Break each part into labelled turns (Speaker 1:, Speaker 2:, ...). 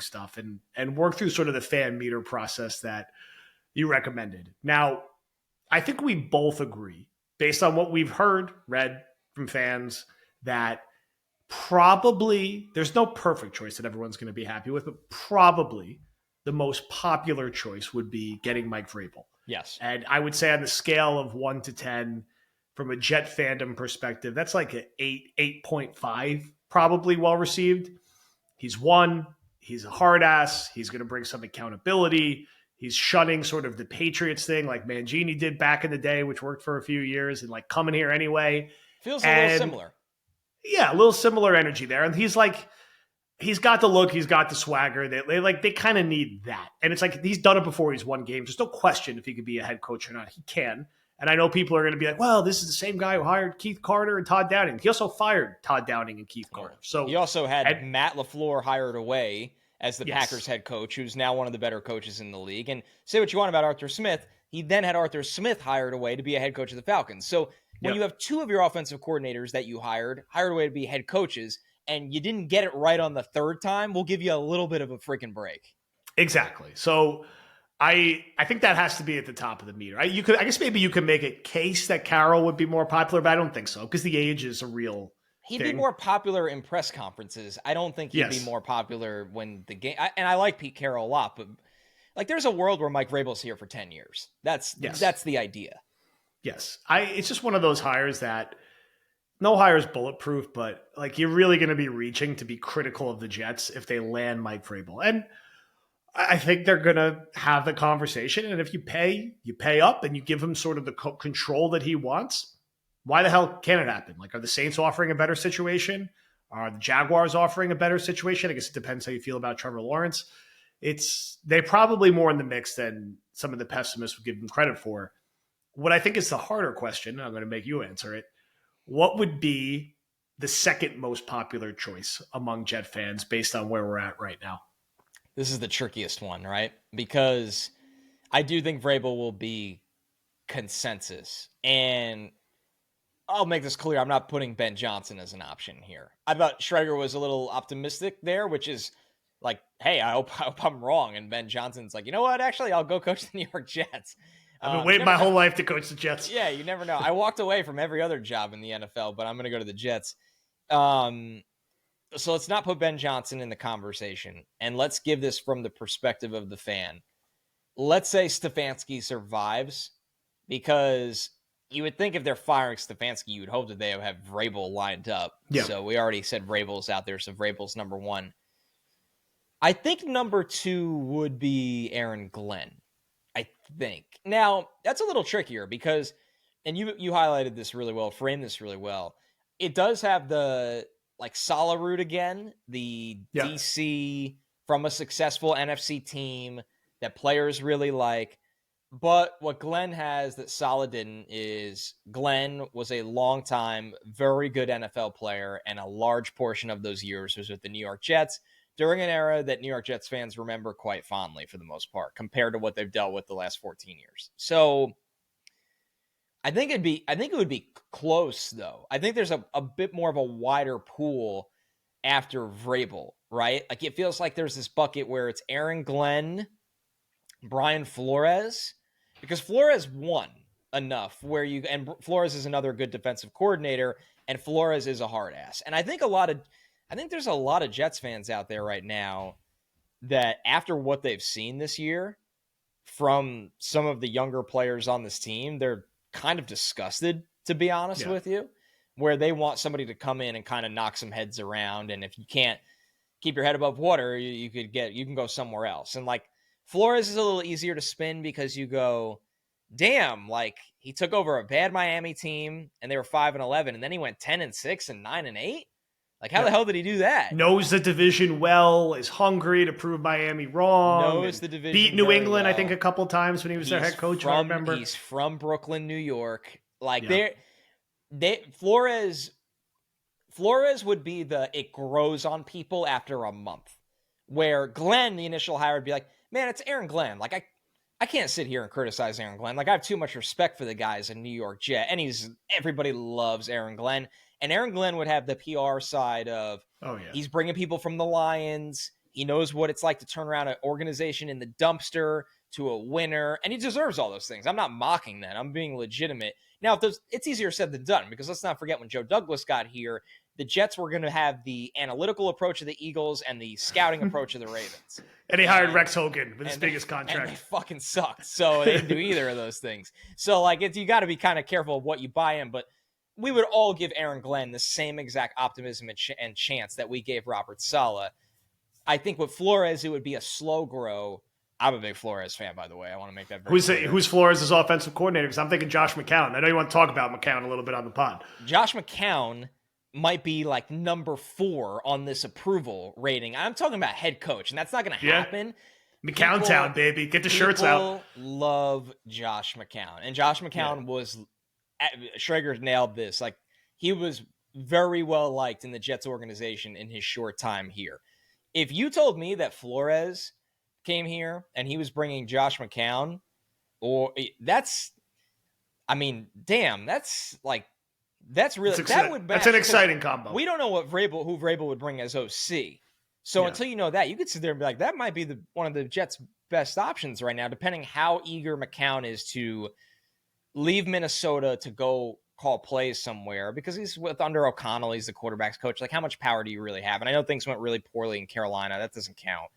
Speaker 1: stuff and work through sort of the fan meter process that you recommended. Now, I think we both agree, based on what we've heard, read from fans, that probably there's no perfect choice that everyone's going to be happy with, but probably the most popular choice would be getting Mike Vrabel.
Speaker 2: Yes.
Speaker 1: And I would say on the scale of 1 to 10, from a Jet fandom perspective, that's like an 8.5, probably well received. He's won. He's a hard ass. He's going to bring some accountability. He's shunning sort of the Patriots thing like Mangini did back in the day, which worked for a few years, and like coming here anyway.
Speaker 2: Feels a little similar.
Speaker 1: Yeah, a little similar energy there. And he's got the look, he's got the swagger. They kind of need that. And it's like he's done it before. He's won games. There's no question if he could be a head coach or not. He can. And I know people are going to be like, well, this is the same guy who hired Keith Carter and Todd Downing. He also fired Todd Downing and Keith Carter. So
Speaker 2: he also had Matt LaFleur hired away as the Packers head coach, who's now one of the better coaches in the league. And say what you want about Arthur Smith, he then had Arthur Smith hired away to be a head coach of the Falcons. So when you have two of your offensive coordinators that you hired away to be head coaches, and you didn't get it right on the third time, we'll give you a little bit of a freaking break.
Speaker 1: Exactly. So I think that has to be at the top of the meter. I guess maybe you could make a case that Carroll would be more popular, but I don't think so because the age is a real
Speaker 2: He'd
Speaker 1: thing.
Speaker 2: be more popular in press conferences. I don't think he'd be more popular when the game. And I like Pete Carroll a lot, but like there's a world where Mike Vrabel's here for 10 years. That's the idea.
Speaker 1: Yes. It's just one of those hires that no hire is bulletproof, but like you're really going to be reaching to be critical of the Jets if they land Mike Vrabel. And I think they're going to have the conversation. And if you pay up and you give him sort of the control that he wants, why the hell can't it happen? Like, are the Saints offering a better situation? Are the Jaguars offering a better situation? I guess it depends how you feel about Trevor Lawrence. They're probably more in the mix than some of the pessimists would give them credit for. What I think is the harder question, and I'm going to make you answer it, what would be the second most popular choice among Jet fans based on where we're at right now?
Speaker 2: This is the trickiest one, right? Because I do think Vrabel will be consensus. And I'll make this clear. I'm not putting Ben Johnson as an option here. I thought Schrager was a little optimistic there, which is like, hey, I hope I'm wrong. And Ben Johnson's like, you know what? Actually, I'll go coach the New York Jets.
Speaker 1: I've been waiting my whole life to coach the Jets.
Speaker 2: Yeah, you never know. I walked away from every other job in the NFL, but I'm going to go to the Jets. So let's not put Ben Johnson in the conversation, and let's give this from the perspective of the fan. Let's say Stefanski survives, because you would think if they're firing Stefanski, you would hope that they would have Vrabel lined up. Yeah. So we already said Vrabel's out there, so Vrabel's number one. I think number two would be Aaron Glenn. I think. Now, that's a little trickier because, and you highlighted this really well, framed this really well. It does have the, like, Saleh route again, the DC from a successful NFC team that players really like. But what Glenn has that Saleh didn't is Glenn was a long-time, very good NFL player, and a large portion of those years was with the New York Jets, during an era that New York Jets fans remember quite fondly for the most part, compared to what they've dealt with the last 14 years. So I think it would be close, though. I think there's a bit more of a wider pool after Vrabel, right? Like it feels like there's this bucket where it's Aaron Glenn, Brian Flores, because Flores won enough where and Flores is another good defensive coordinator, and Flores is a hard ass. And I think there's a lot of Jets fans out there right now that after what they've seen this year from some of the younger players on this team, they're kind of disgusted, to be honest with you, where they want somebody to come in and kind of knock some heads around. And if you can't keep your head above water, you can go somewhere else. And like Flores is a little easier to spin because you go, damn, like he took over a bad Miami team and they were 5-11, and then he went 10-6 and 9-8. Like, how the hell did he do that?
Speaker 1: Knows the division well, is hungry to prove Miami wrong.
Speaker 2: Knows the division
Speaker 1: beat New England,
Speaker 2: well.
Speaker 1: I think, a couple times when he was their head coach, I remember.
Speaker 2: He's from Brooklyn, New York. Like, Flores would be it grows on people after a month. Where Glenn, the initial hire, would be like, man, it's Aaron Glenn. Like, I can't sit here and criticize Aaron Glenn. Like, I have too much respect for the guy as a New York Jet. And everybody loves Aaron Glenn. And Aaron Glenn would have the PR side of, he's bringing people from the Lions. He knows what it's like to turn around an organization in the dumpster to a winner, and he deserves all those things. I'm not mocking that. I'm being legitimate. Now, it's easier said than done, because let's not forget when Joe Douglas got here, the Jets were going to have the analytical approach of the Eagles and the scouting approach of the Ravens.
Speaker 1: And he hired Rex Hogan with his biggest contract.
Speaker 2: And they fucking sucked. So they didn't do either of those things. So, like, you got to be kind of careful of what you buy in. But we would all give Aaron Glenn the same exact optimism and chance that we gave Robert Saleh. I think with Flores, it would be a slow grow. I'm a big Flores fan, by the way. I want to make that very clear.
Speaker 1: Who's Flores' offensive coordinator? Because I'm thinking Josh McCown. I know you want to talk about McCown a little bit on the pod.
Speaker 2: Josh McCown might be like number 4 on this approval rating. I'm talking about head coach, and that's not going to happen.
Speaker 1: McCown Town, baby. Get the shirts out.
Speaker 2: People love Josh McCown. And Josh McCown was – Schrager nailed this. Like, he was very well liked in the Jets organization in his short time here. If you told me that Flores came here and he was bringing Josh McCown, that's really
Speaker 1: that's an exciting combo.
Speaker 2: We don't know who Vrabel would bring as OC. So until you know that, you could sit there and be like, that might be one of the Jets' best options right now, depending how eager McCown is to leave Minnesota to go call plays somewhere, because he's under O'Connell. He's the quarterback's coach. Like, how much power do you really have? And I know things went really poorly in Carolina. That doesn't count.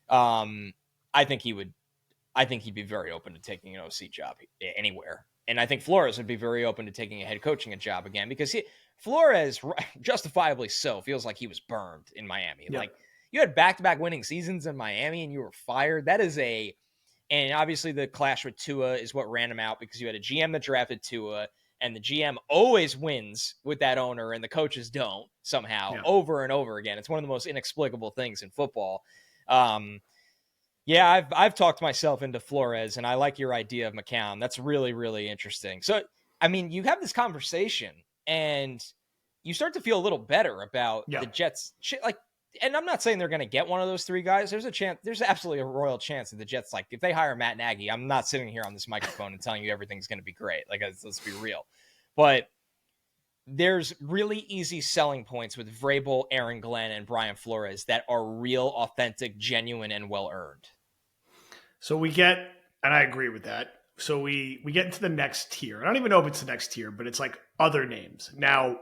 Speaker 2: I think he'd be very open to taking an OC job anywhere. And I think Flores would be very open to taking a head coaching job again, because Flores, justifiably so, feels like he was burned in Miami. Yeah. Like, you had back-to-back winning seasons in Miami and you were fired. And obviously the clash with Tua is what ran him out, because you had a GM that drafted Tua, and the GM always wins with that owner and the coaches don't somehow over and over again. It's one of the most inexplicable things in football. I've talked myself into Flores, and I like your idea of McCown. That's really, really interesting. So, I mean, you have this conversation and you start to feel a little better about the Jets. Like, and I'm not saying they're going to get one of those 3 guys. There's absolutely a royal chance that the Jets, like, if they hire Matt Nagy, I'm not sitting here on this microphone and telling you everything's going to be great. Like, let's be real. But there's really easy selling points with Vrabel, Aaron Glenn, and Brian Flores that are real, authentic, genuine, and well-earned.
Speaker 1: So we get, and I agree with that. So we get into the next tier. I don't even know if it's the next tier, but it's like other names. Now,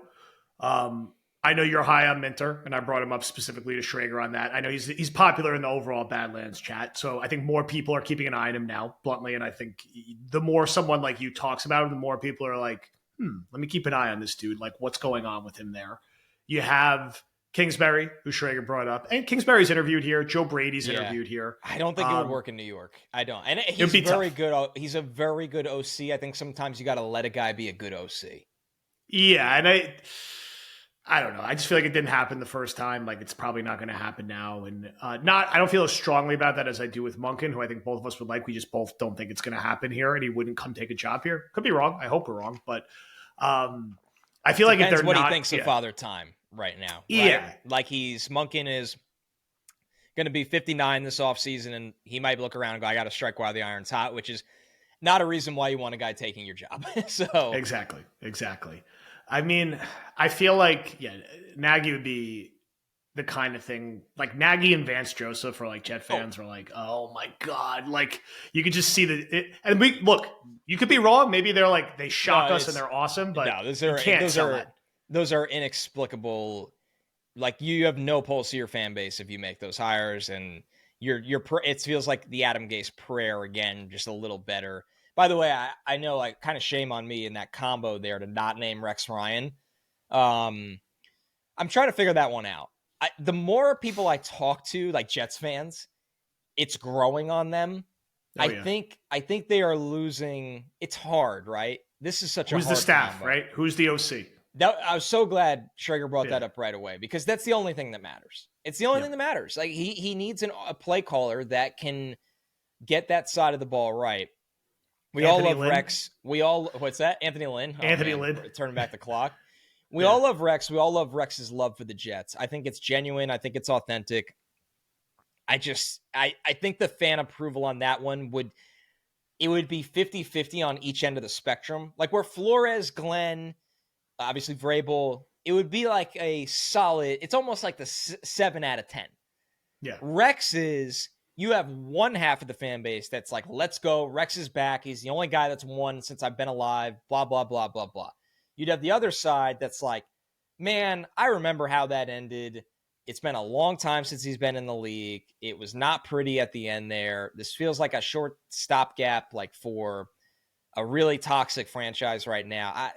Speaker 1: I know you're high on Minter, and I brought him up specifically to Schrager on that. I know he's popular in the overall Badlands chat, so I think more people are keeping an eye on him now, bluntly, and I think the more someone like you talks about him, the more people are like, let me keep an eye on this dude. Like, what's going on with him there? You have Kingsbury, who Schrager brought up, and Kingsbury's interviewed here. Joe Brady's interviewed here.
Speaker 2: I don't think it would work in New York. I don't. And he's very good. He's a very good OC. I think sometimes you got to let a guy be a good OC.
Speaker 1: Yeah, and I don't know. I just feel like it didn't happen the first time. Like, it's probably not going to happen now. And I don't feel as strongly about that as I do with Monken, who I think both of us would like. We just both don't think it's going to happen here, and he wouldn't come take a job here. Could be wrong. I hope we're wrong. But I feel like if they're
Speaker 2: what
Speaker 1: not,
Speaker 2: he thinks of Father Time right now. Right?
Speaker 1: Yeah.
Speaker 2: Like, Monken is going to be 59 this offseason, and he might look around and go, I got to strike while the iron's hot, which is not a reason why you want a guy taking your job. So
Speaker 1: Exactly. I mean, I feel like, Nagy would be the kind of thing, like Nagy and Vance Joseph, or like Jet fans are like, oh my God. Like, you could just see and you could be wrong. Maybe they're like, they shock us and they're awesome, but
Speaker 2: those are inexplicable. Like, you have no pulse to your fan base if you make those hires, and it feels like the Adam Gase prayer again, just a little better. By the way, I know, like, kind of shame on me in that combo there to not name Rex Ryan. I'm trying to figure that one out. The more people I talk to, like Jets fans, it's growing on them. I think they are losing. It's hard, right? This is such a hard
Speaker 1: Who's the staff,
Speaker 2: combo.
Speaker 1: right? Who's the OC?
Speaker 2: I was so glad Schrager brought that up right away, because that's the only thing that matters. It's the only thing that matters. Like, he needs a play caller that can get that side of the ball right. We all love Rex. What's that? Anthony Lynn.
Speaker 1: Anthony Lynn.
Speaker 2: Turning back the clock. We all love Rex. We all love Rex's love for the Jets. I think it's genuine. I think it's authentic. I think the fan approval on that one would be 50-50 on each end of the spectrum. Like, where Flores, Glenn, obviously Vrabel, it would be like a solid, it's almost like the 7 out of 10.
Speaker 1: Yeah.
Speaker 2: Rex is, you have one half of the fan base that's like, let's go. Rex is back. He's the only guy that's won since I've been alive, blah, blah, blah, blah, blah. You'd have the other side that's like, man, I remember how that ended. It's been a long time since he's been in the league. It was not pretty at the end there. This feels like a short stopgap, like for a really toxic franchise right now.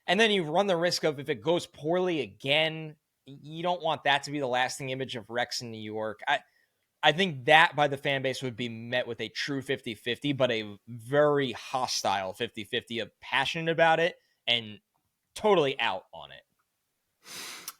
Speaker 2: And then you run the risk of, if it goes poorly again, you don't want that to be the lasting image of Rex in New York. I think that by the fan base would be met with a true 50-50, but a very hostile 50-50 of passionate about it and totally out on it.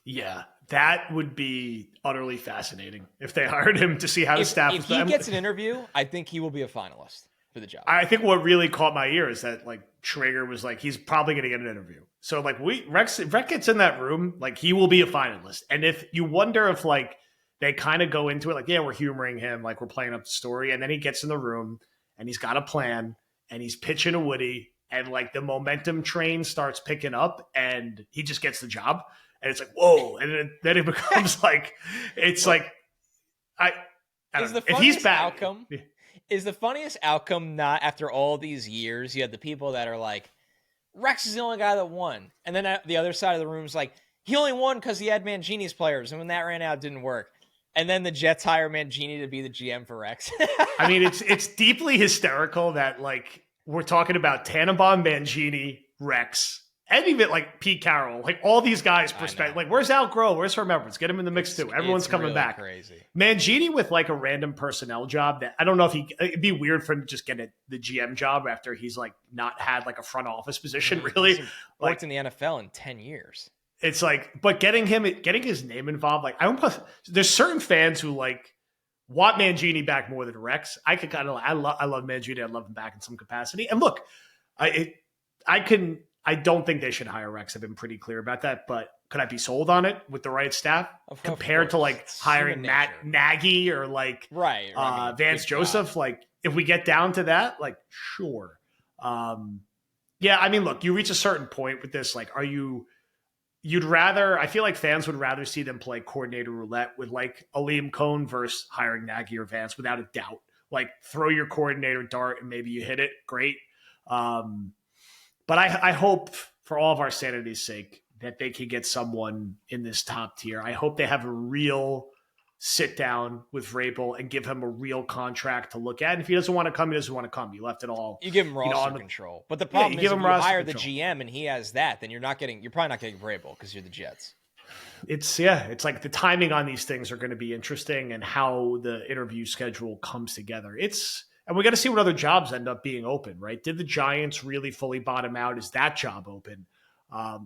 Speaker 1: Yeah, that would be utterly fascinating if they hired him to see how to staff.
Speaker 2: If he gets an interview, I think he will be a finalist for the job.
Speaker 1: I think what really caught my ear is that like Schrager was like, he's probably going to get an interview. So like Rex gets in that room, like he will be a finalist. And if you wonder if like they kind of go into it like, yeah, we're humoring him, like we're playing up the story, and then he gets in the room and he's got a plan and he's pitching to Woody, and like the momentum train starts picking up and he just gets the job. And it's like, whoa. And then it becomes like, it's like, I don't know. If he's back,
Speaker 2: is the funniest outcome not after all these years, you have the people that are like, Rex is the only guy that won. And then the other side of the room is like, he only won because he had Mangini's players. And when that ran out, it didn't work. And then the Jets hire Mangini to be the GM for Rex.
Speaker 1: I mean, it's deeply hysterical that like we're talking about Tannenbaum, Mangini, Rex, and even like Pete Carroll, like all these guys' perspective. Like, where's Al Groh? Where's Remembrance? Get him in the mix too. Everyone's coming
Speaker 2: really
Speaker 1: back.
Speaker 2: Crazy.
Speaker 1: Mangini with like a random personnel job that I don't know if it'd be weird for him to just get the GM job after he's like not had like a front office position really.
Speaker 2: Worked in the NFL in 10 years.
Speaker 1: It's like, but getting his name involved, like there's certain fans who like want Mangini back more than Rex. I love Mangini. I love him back in some capacity. And look, I don't think they should hire Rex. I've been pretty clear about that, but could I be sold on it with the right staff compared to like hiring Matt Nagy or like Vance Joseph? Like if we get down to that, like, sure. Yeah. I mean, look, you reach a certain point with this. Like, I feel like fans would rather see them play coordinator roulette with like a Liam Cohn versus hiring Nagy or Vance without a doubt. Like throw your coordinator dart and maybe you hit it. Great. But I hope for all of our sanity's sake that they can get someone in this top tier. I hope they have a real sit down with Vrabel and give him a real contract to look at. And if he doesn't want to come, he doesn't want to come. You left it all.
Speaker 2: You give him roster control. But the problem is if you hire the GM and he has that, then you're probably not getting Vrabel because you're the Jets.
Speaker 1: It's like the timing on these things are going to be interesting and how the interview schedule comes together. And we got to see what other jobs end up being open, right? Did the Giants really fully bottom out? Is that job open?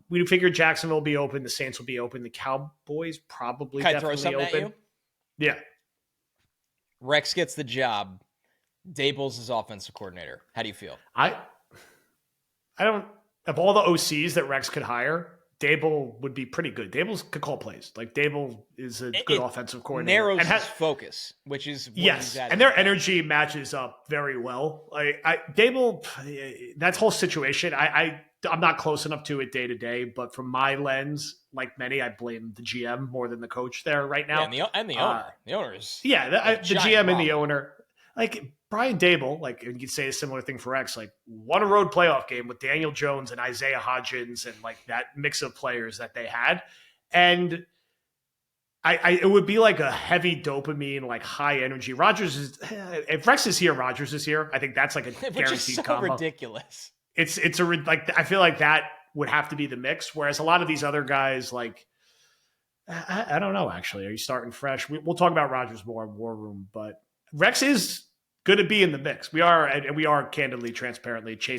Speaker 1: We figured Jacksonville will be open. The Saints will be open. The Cowboys probably definitely open. Yeah.
Speaker 2: Rex gets the job. Daboll's his offensive coordinator. How do you feel?
Speaker 1: I don't, of all the OCs that Rex could hire, Daboll would be pretty good. Daboll could call plays. Like Daboll is a good offensive coordinator.
Speaker 2: Narrows his focus, which is
Speaker 1: yes, and their energy matches up very well. Daboll, that whole situation, I'm not close enough to it day to day, but from my lens, like many, I blame the GM more than the coach there right now.
Speaker 2: Yeah, and the owner. The owner is
Speaker 1: the GM and the owner. Like Brian Daboll, like you could say a similar thing for X, like won a road playoff game with Daniel Jones and Isaiah Hodgins and like that mix of players that they had. And it would be like a heavy dopamine, like high energy. If Rex is here, Rodgers is here. I think that's like a guaranteed
Speaker 2: which is so
Speaker 1: combo.
Speaker 2: Ridiculous.
Speaker 1: I feel like that would have to be the mix. Whereas a lot of these other guys, like, I don't know, actually, are you starting fresh? We'll talk about Rodgers more in War Room, but Rex is going to be in the mix. We are candidly, transparently chasing